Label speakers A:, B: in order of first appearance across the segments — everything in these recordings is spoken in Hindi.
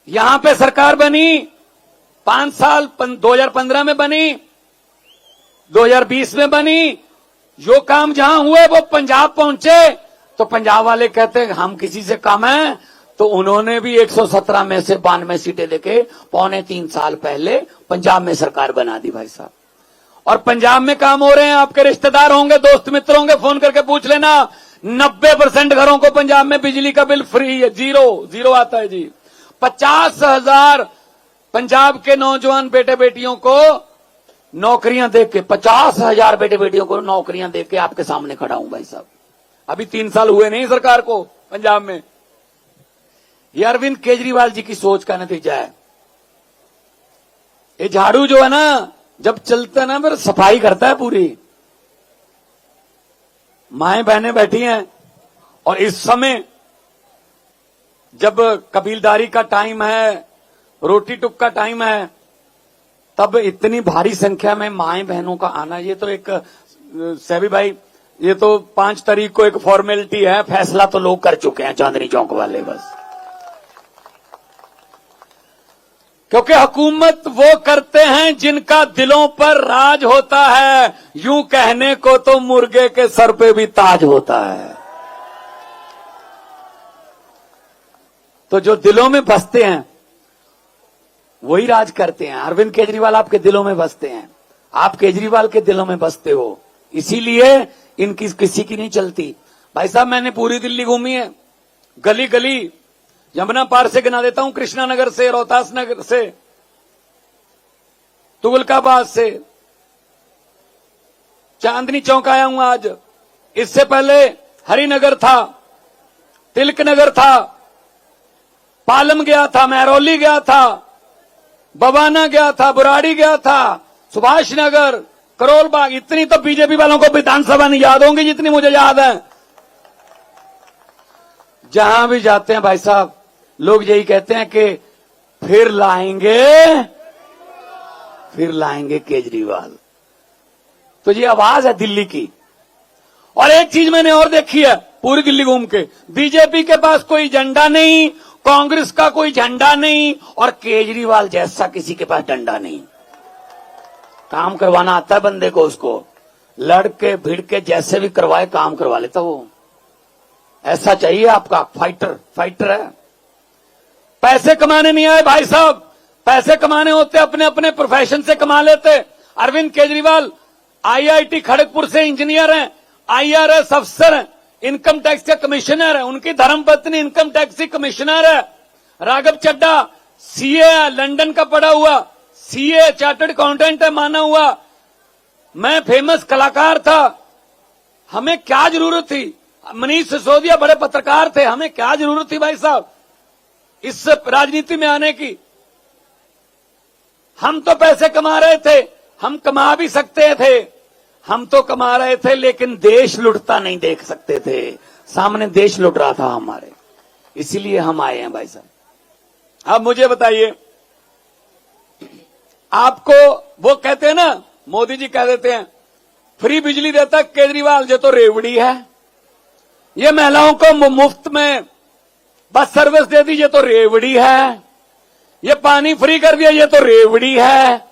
A: यहां पे सरकार बनी 5 साल 2015 में बनी, 2020 में बनी। जो काम जहां हुए वो पंजाब पहुंचे तो पंजाब वाले कहते हैं हम किसी से कम हैं, तो उन्होंने भी 117 में से 92 सीटें लेके 3.25 साल पहले पंजाब में सरकार बना दी भाई साहब। और पंजाब में काम हो रहे हैं, आपके रिश्तेदार होंगे, दोस्त मित्र होंगे, फोन करके पूछ लेना, 90% घरों को पंजाब में बिजली का बिल फ्री है, जीरो आता है जी। 50,000 पंजाब के नौजवान बेटे बेटियों को नौकरियां दे के, 50,000 बेटे बेटियों को नौकरियां दे के आपके सामने खड़ा हूं भाई साहब। अभी 3 साल हुए नहीं सरकार को पंजाब में। ये अरविंद केजरीवाल जी की सोच का नतीजा है। ये झाड़ू जो है ना, जब चलता है ना फिर सफाई करता है पूरी। माएं बहनें बैठी हैं और इस समय जब कबीलदारी का टाइम है, रोटी टुक का टाइम है, तब इतनी भारी संख्या में माएं बहनों का आना, ये तो एक सैबी भाई, ये तो 5 तारीख को एक फॉर्मेलिटी है, फैसला तो लोग कर चुके हैं चांदनी चौक वाले बस। क्योंकि हुकूमत वो करते हैं जिनका दिलों पर राज होता है। यूं कहने को तो मुर्गे के सर पे भी ताज होता है। तो जो दिलों में बसते हैं वही राज करते हैं। अरविंद केजरीवाल आपके दिलों में बसते हैं, आप केजरीवाल के दिलों में बसते हो, इसीलिए इनकी किसी की नहीं चलती। भाई साहब मैंने पूरी दिल्ली घूमी है, गली गली, यमुना पार से गिना देता हूं, कृष्णा नगर से, रोहतास नगर से, तुगलकाबाद से, चांदनी चौक आया हूं आज। इससे पहले हरिनगर था, तिलक नगर था, पालम गया था, महरौली गया था, बवाना गया था, बुराड़ी गया था, सुभाष नगर, करोल बाग। इतनी तो बीजेपी वालों को विधानसभा नहीं याद होंगी जितनी मुझे याद है। जहां भी जाते हैं भाई साहब लोग यही कहते हैं कि फिर लाएंगे केजरीवाल। तो ये आवाज है दिल्ली की। और एक चीज मैंने और देखी है पूरी दिल्ली घूम के, बीजेपी के पास कोई झंडा नहीं, कांग्रेस का कोई झंडा नहीं, और केजरीवाल जैसा किसी के पास डंडा नहीं। काम करवाना आता है बंदे को, उसको लड़ के भिड़ के जैसे भी करवाए काम करवा लेता वो। ऐसा चाहिए आपका, फाइटर है। पैसे कमाने नहीं आए भाई साहब, पैसे कमाने होते अपने अपने प्रोफेशन से कमा लेते। अरविंद केजरीवाल आईआईटी खड़गपुर से इंजीनियर हैं, आईआरएस अफसर हैं, इनकम टैक्स के कमिश्नर है, उनकी धर्मपत्नी इनकम टैक्स की कमिश्नर है। राघव चड्ढा सीए है, लंदन का पढ़ा हुआ सीए, चार्टर्ड अकाउंटेंट है, माना हुआ। मैं फेमस कलाकार था, हमें क्या जरूरत थी? मनीष सिसोदिया बड़े पत्रकार थे, हमें क्या जरूरत थी भाई साहब इस राजनीति में आने की? हम तो पैसे कमा रहे थे, हम कमा भी सकते थे, हम तो कमा रहे थे, लेकिन देश लुटता नहीं देख सकते थे। सामने देश लुट रहा था हमारे, इसीलिए हम आए हैं भाई साहब। अब मुझे बताइए, आपको वो कहते हैं ना, मोदी जी कह देते हैं फ्री बिजली देता केजरीवाल, ये तो रेवड़ी है। ये महिलाओं को मुफ्त में बस सर्विस दे दी, ये तो रेवड़ी है। ये पानी फ्री कर दिया, ये तो रेवड़ी है।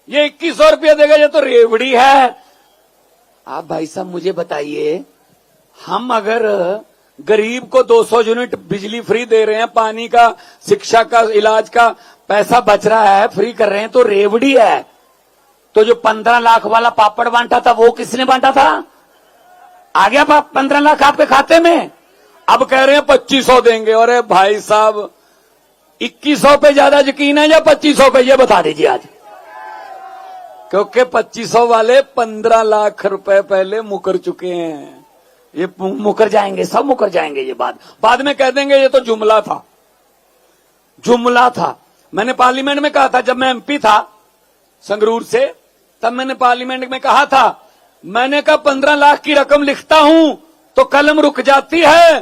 A: ये 2100 रुपया देगा, ये तो रेवड़ी है। आप भाई साहब मुझे बताइए, हम अगर गरीब को 200 यूनिट बिजली फ्री दे रहे हैं, पानी का, शिक्षा का, इलाज का पैसा बच रहा है, फ्री कर रहे हैं, तो रेवड़ी है। तो जो 15 लाख वाला पापड़ बांटा था वो किसने बांटा था? आ गया 15 लाख आपके खाते में। अब कह रहे हैं 2500 देंगे। अरे भाई साहब 2100 पे ज्यादा यकीन है या 2500 पे, ये बता दीजिए आज। क्योंकि 2500 वाले 15 लाख रुपए पहले मुकर चुके हैं। ये मुकर जाएंगे, सब मुकर जाएंगे। ये बाद में कह देंगे ये तो जुमला था। मैंने पार्लियामेंट में कहा था, जब मैं एमपी था संगरूर से, तब मैंने पार्लियामेंट में कहा था, मैंने कहा 15 लाख की रकम लिखता हूं तो कलम रुक जाती है,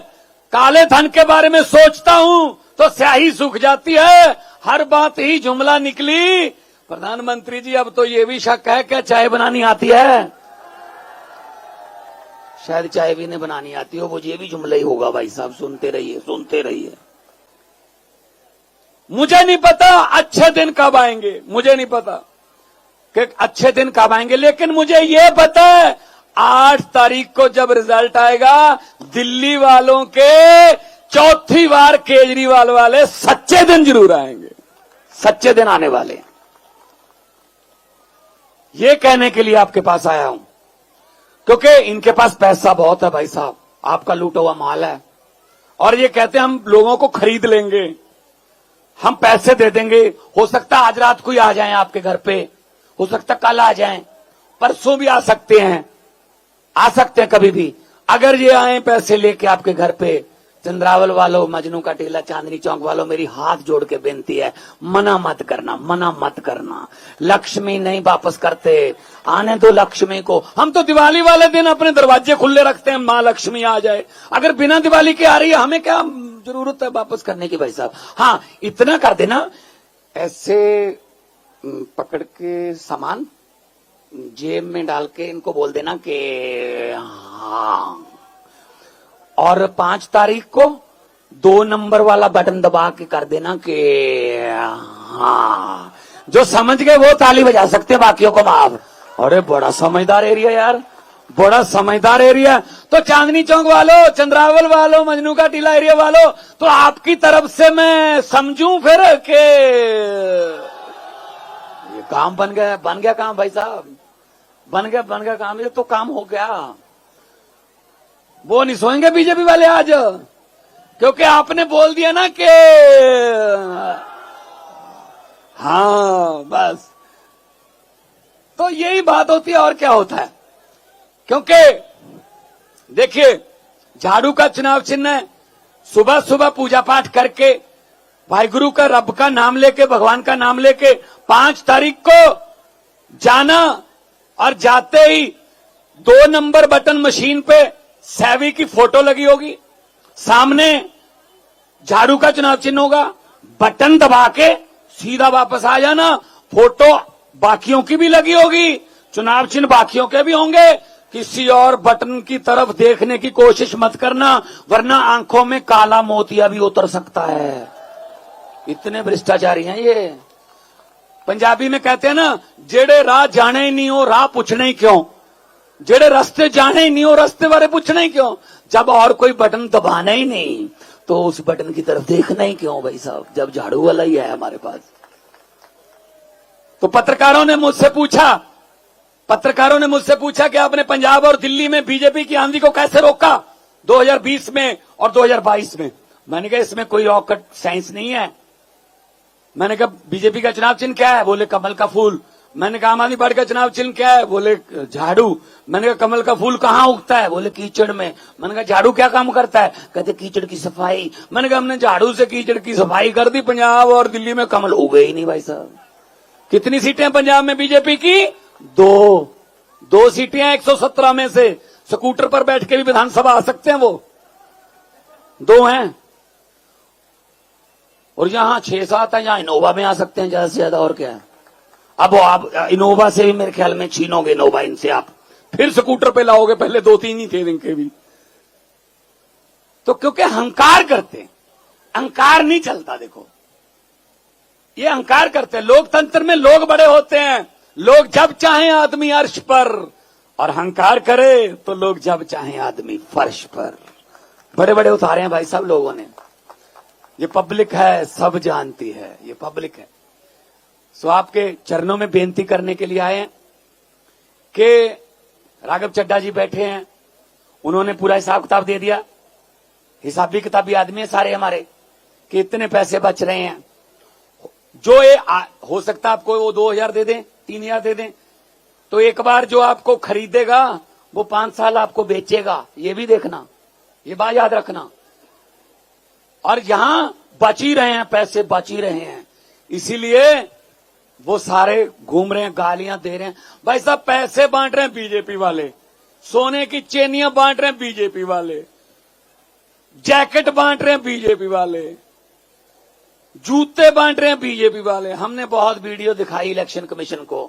A: काले धन के बारे में सोचता हूं तो स्याही सूख जाती है। हर बात ही जुमला निकली। प्रधानमंत्री जी अब तो ये भी शक है क्या चाय बनानी आती है? शायद चाय भी नहीं बनानी आती हो, वो ये भी जुमला ही होगा भाई साहब। सुनते रहिए। मुझे नहीं पता अच्छे दिन कब आएंगे, मुझे नहीं पता कि अच्छे दिन कब आएंगे, लेकिन मुझे यह पता है 8 तारीख को जब रिजल्ट आएगा, दिल्ली वालों के चौथी बार केजरीवाल वाले सच्चे दिन जरूर आएंगे, सच्चे दिन आने वाले हैं। ये कहने के लिए आपके पास आया हूं, क्योंकि इनके पास पैसा बहुत है भाई साहब, आपका लूटा हुआ माल है, और ये कहते हैं हम लोगों को खरीद लेंगे, हम पैसे दे देंगे। हो सकता है आज रात को ही आ जाएं आपके घर पे, हो सकता है कल आ जाएं, परसों भी आ सकते हैं, आ सकते हैं कभी भी। अगर ये आए पैसे लेके आपके घर पे, चंद्रावल वालों, मजनू का टीला, चांदनी चौक वालों, मेरी हाथ जोड़ के बेनती है, मना मत करना, मना मत करना। लक्ष्मी नहीं वापस करते, आने दो लक्ष्मी को। हम तो दिवाली वाले दिन अपने दरवाजे खुले रखते हैं, माँ लक्ष्मी आ जाए। अगर बिना दिवाली के आ रही है, हमें क्या जरूरत है वापस करने की भाई साहब। हाँ, इतना कर देना, ऐसे पकड़ के सामान जेब में डाल के इनको बोल देना कि हाँ, और 5 तारीख को 2 नंबर वाला बटन दबा के कर देना कि हाँ। जो समझ गए वो ताली बजा सकते हैं, बाकियों को माफ। अरे बड़ा समझदार एरिया यार, बड़ा समझदार एरिया। तो चांदनी चौक वालों, चंद्रावल वालों, मजनू का टीला एरिया वालों, तो आपकी तरफ से मैं समझूं फिर के ये काम बन गया काम भाई साहब, बन गया काम, ये तो काम हो गया। वो नहीं सोएंगे बीजेपी वाले आज, क्योंकि आपने बोल दिया ना कि हाँ बस। तो यही बात होती है, और क्या होता है। क्योंकि देखिए, झाड़ू का चुनाव चिन्ह है, सुबह सुबह पूजा पाठ करके, वाहिगुरु का, रब का नाम लेके, भगवान का नाम लेके 5 तारीख को जाना, और जाते ही 2 नंबर बटन मशीन पे सैवी की फोटो लगी होगी, सामने झाड़ू का चुनाव चिन्ह होगा, बटन दबा के सीधा वापस आ जाना। फोटो बाकियों की भी लगी होगी, चुनाव चिन्ह बाकियों के भी होंगे। किसी और बटन की तरफ देखने की कोशिश मत करना, वरना आंखों में काला मोतिया भी उतर सकता है। इतने भ्रष्टाचारी हैं ये। पंजाबी में कहते हैं ना, जेड़े राह जाने ही नहीं हो राह पूछने ही क्यों, जेड़े रास्ते जाने ही नहीं हो रास्ते बारे पूछना ही क्यों। जब और कोई बटन दबाना ही नहीं तो उस बटन की तरफ देखना ही क्यों भाई साहब, जब झाड़ू वाला ही है हमारे पास। तो पत्रकारों ने मुझसे पूछा कि आपने पंजाब और दिल्ली में बीजेपी की आंधी को कैसे रोका 2020 में और 2022 में। मैंने कहा इसमें कोई रॉकेट साइंस नहीं है। मैंने कहा बीजेपी का चुनाव चिन्ह क्या है, बोले कमल का फूल। मैंने कहा आम आदमी पार्टी का चुनाव चिन्ह क्या है, बोले झाड़ू। मैंने कहा कमल का फूल कहाँ उगता है, बोले कीचड़ में। मैंने कहा झाड़ू क्या काम करता है, कहते कीचड़ की सफाई। मैंने कहा हमने झाड़ू से कीचड़ की सफाई कर दी, पंजाब और दिल्ली में कमल उगे ही नहीं भाई साहब। कितनी सीटें पंजाब में बीजेपी की? 2 सीटें 117 में से। स्कूटर पर बैठ के भी विधानसभा आ सकते हैं, वो 2 हैं। और यहां 6-7 है, यहां इनोवा में आ सकते हैं ज्यादा से ज्यादा, और क्या है। अब आप इनोवा से भी मेरे ख्याल में छीनोगे, इनोवा इनसे आप फिर स्कूटर पे लाओगे, पहले 2-3 ही थे इनके भी। तो क्योंकि अहंकार करते हैं, अहंकार नहीं चलता। देखो ये अहंकार करते हैं। लोकतंत्र में लोग बड़े होते हैं, लोग जब चाहें आदमी अर्श पर, और अहंकार करे तो लोग जब चाहें आदमी फर्श पर। बड़े बड़े उतारे हैं भाई साहब लोगों ने। ये पब्लिक है, सब जानती है, ये पब्लिक है। सो आपके चरणों में बेनती करने के लिए आए हैं कि राघव चड्ढा जी बैठे हैं, उन्होंने पूरा हिसाब किताब दे दिया। हिसाबी किताबी आदमी है सारे हमारे, कि इतने पैसे बच रहे हैं। जो ये हो सकता है आपको वो 2000 दे दें, 3000 दे दें, तो एक बार जो आपको खरीदेगा वो 5 साल आपको बेचेगा। ये भी देखना, ये बात याद रखना। और यहां बच ही रहे हैं, पैसे बच ही रहे हैं, इसीलिए वो सारे घूम रहे हैं, गालियां दे रहे हैं। भाई साहब पैसे बांट रहे हैं बीजेपी वाले, सोने की चेनियां बांट रहे हैं बीजेपी वाले, जैकेट बांट रहे हैं बीजेपी वाले, जूते बांट रहे हैं बीजेपी वाले। हमने बहुत वीडियो दिखाई इलेक्शन कमीशन को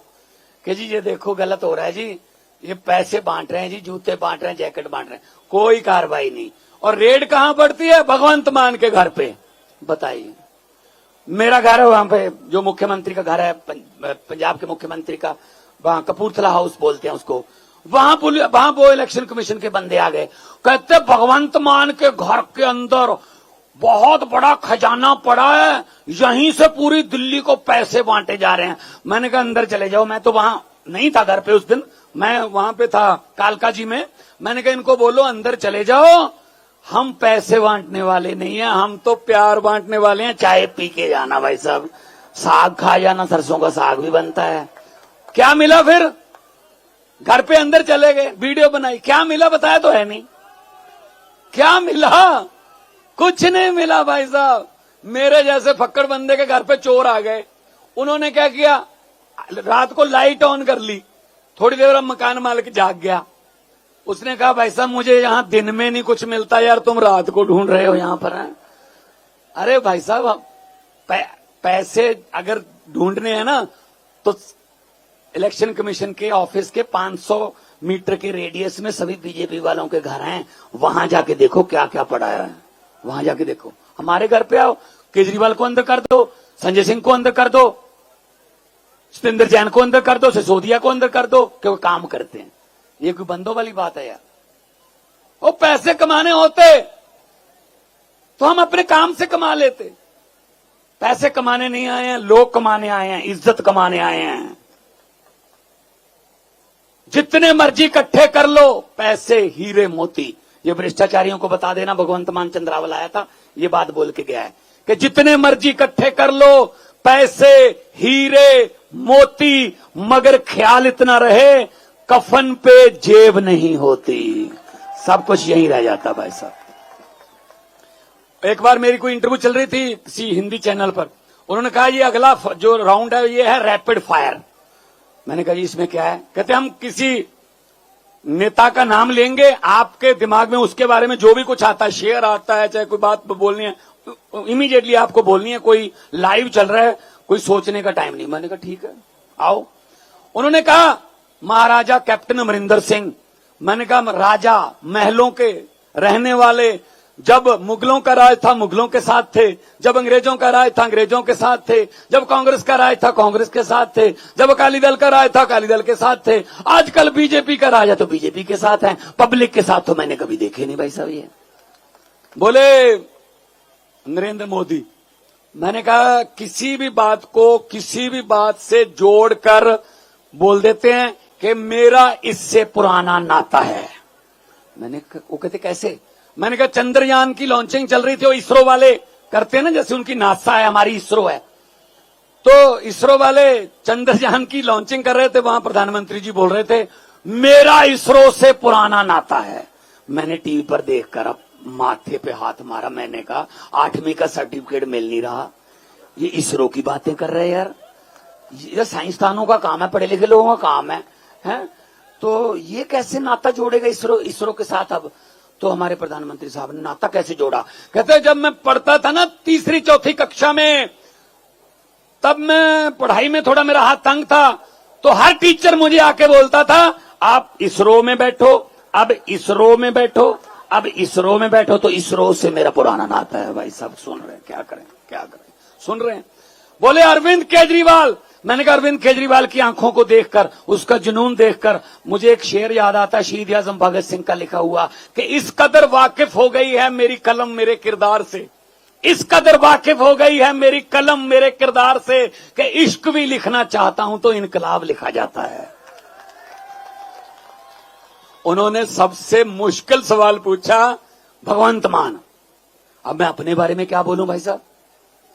A: कि जी ये देखो गलत हो रहा है जी, ये पैसे बांट रहे हैं जी, जूते बांट रहे हैं, जैकेट बांट रहे हैं, कोई कार्रवाई नहीं। और रेड कहां पड़ती है? भगवंत मान के घर पे। बताइए, मेरा घर है वहां पे, जो मुख्यमंत्री का घर है, पंजाब के मुख्यमंत्री का, वहां कपूरथला हाउस बोलते हैं उसको, वहां वो इलेक्शन कमीशन के बंदे आ गए, कहते भगवंत मान के घर के अंदर बहुत बड़ा खजाना पड़ा है, यहीं से पूरी दिल्ली को पैसे बांटे जा रहे हैं। मैंने कहा अंदर चले जाओ, मैं तो वहां नहीं था घर पे उस दिन, मैं वहां पे था कालका जी में। मैंने कहा इनको बोलो अंदर चले जाओ, हम पैसे बांटने वाले नहीं है, हम तो प्यार बांटने वाले हैं, चाय पी के जाना भाई साहब, साग खा जाना, सरसों का साग भी बनता है। क्या मिला फिर? घर पे अंदर चले गए, वीडियो बनाई, क्या मिला बताया तो है नहीं, क्या मिला? कुछ नहीं मिला भाई साहब। मेरे जैसे फक्कड़ बंदे के घर पे चोर आ गए, उन्होंने क्या किया, रात को लाइट ऑन कर ली, थोड़ी देर मकान मालिक जाग गया, उसने कहा भाई साहब मुझे यहां दिन में नहीं कुछ मिलता यार, तुम रात को ढूंढ रहे हो यहां पर है? अरे भाई साहब पैसे अगर ढूंढने हैं ना तो इलेक्शन कमीशन के ऑफिस के 500 मीटर के रेडियस में सभी बीजेपी वालों के घर हैं, वहां जाके देखो क्या क्या पड़ा है, वहां जाके देखो। हमारे घर पे आओ, केजरीवाल को अंदर कर दो, संजय सिंह को अंदर कर दो, सत्येंद्र जैन को अंदर कर दो, सिसोदिया को अंदर कर दो, कि वो काम करते हैं। ये कोई बंदों वाली बात है यार? वो पैसे कमाने होते तो हम अपने काम से कमा लेते। पैसे कमाने नहीं आए हैं, लोग कमाने आए हैं, इज्जत कमाने आए हैं। जितने मर्जी इकट्ठे कर लो, पैसे हीरे मोती। ये भ्रष्टाचारियों को बता देना, भगवंत मान चंद्रावल आया था, ये बात बोल के गया है कि जितने मर्जी इकट्ठे कर लो, पैसे हीरे मोती, मगर ख्याल इतना रहे कफन पे जेब नहीं होती, सब कुछ यहीं रह जाता भाई साहब। एक बार मेरी कोई इंटरव्यू चल रही थी किसी हिंदी चैनल पर, उन्होंने कहा ये अगला जो राउंड है ये है रैपिड फायर। मैंने कहा जी इसमें क्या है? कहते हम किसी नेता का नाम लेंगे, आपके दिमाग में उसके बारे में जो भी कुछ आता है, शेयर आता है, चाहे कोई बात बोलनी है इमीडिएटली आपको बोलनी है, कोई लाइव चल रहा है, कोई सोचने का टाइम नहीं। मैंने कहा ठीक है आओ। उन्होंने कहा महाराजा कैप्टन अमरिंदर सिंह। मैंने कहा राजा, महलों के रहने वाले, जब मुगलों का राज था मुगलों के साथ थे, जब अंग्रेजों का राज था अंग्रेजों के साथ थे, जब कांग्रेस का राज था कांग्रेस के साथ थे, जब अकाली दल का राज था अकाली दल के साथ थे, आजकल बीजेपी का राज है तो बीजेपी के साथ है, पब्लिक के साथ तो मैंने कभी देखे नहीं भाई साहब। ये बोले नरेंद्र मोदी। मैंने कहा किसी भी बात को किसी भी बात से जोड़कर बोल देते हैं कि मेरा इससे पुराना नाता है। मैंने वो कहते कैसे? मैंने कहा चंद्रयान की लॉन्चिंग चल रही थी, वो इसरो वाले करते हैं ना, जैसे उनकी नासा है हमारी इसरो है, तो इसरो वाले चंद्रयान की लॉन्चिंग कर रहे थे, वहां प्रधानमंत्री जी बोल रहे थे मेरा इसरो से पुराना नाता है। मैंने टीवी पर देखकर अब माथे पे हाथ मारा, मैंने कहा 8वीं का सर्टिफिकेट मिल नहीं रहा, ये इसरो की बातें कर रहे हैं यार, ये साइंसदानों का काम है, पढ़े लिखे लोगों का काम है? तो ये कैसे नाता जोड़ेगा इसरो के साथ? अब तो हमारे प्रधानमंत्री साहब ने नाता कैसे जोड़ा? कहते जब मैं पढ़ता था ना 3री 4थी कक्षा में, तब मैं पढ़ाई में थोड़ा मेरा हाथ तंग था, तो हर टीचर मुझे आके बोलता था आप इसरो में बैठो, अब इसरो में बैठो, अब इसरो में बैठो। तो इसरो से मेरा पुराना नाता है भाई साहब। सुन रहे हैं, क्या करें, सुन रहे हैं। बोले अरविंद केजरीवाल। मैंने कहा अरविंद केजरीवाल की आंखों को देखकर, उसका जुनून देखकर मुझे एक शेर याद आता है शहीद आजम भगत सिंह का लिखा हुआ कि इस कदर वाकिफ हो गई है मेरी कलम मेरे किरदार से, इस कदर वाकिफ हो गई है मेरी कलम मेरे किरदार से कि इश्क भी लिखना चाहता हूं तो इनकलाब लिखा जाता है। उन्होंने सबसे मुश्किल सवाल पूछा भगवंत मान। अब मैं अपने बारे में क्या बोलूं भाई साहब,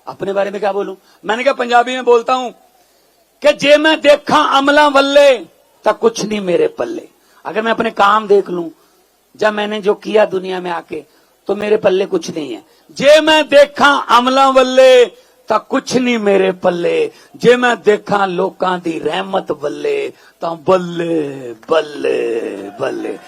A: अपने बारे में क्या बोलूं? मैंने कहा पंजाबी में बोलता हूं कि जे मैं देखा अमला वल्ले तो कुछ नहीं मेरे पल्ले। अगर मैं अपने काम देख लूं, जब मैंने जो किया दुनिया में आके, तो मेरे पल्ले कुछ नहीं है। जे मैं देखा अमला वल्ले तो कुछ नहीं मेरे पल्ले, जे मैं देखा लोकां दी रहमत वल्ले तो बल्ले बल्ले बल्ले।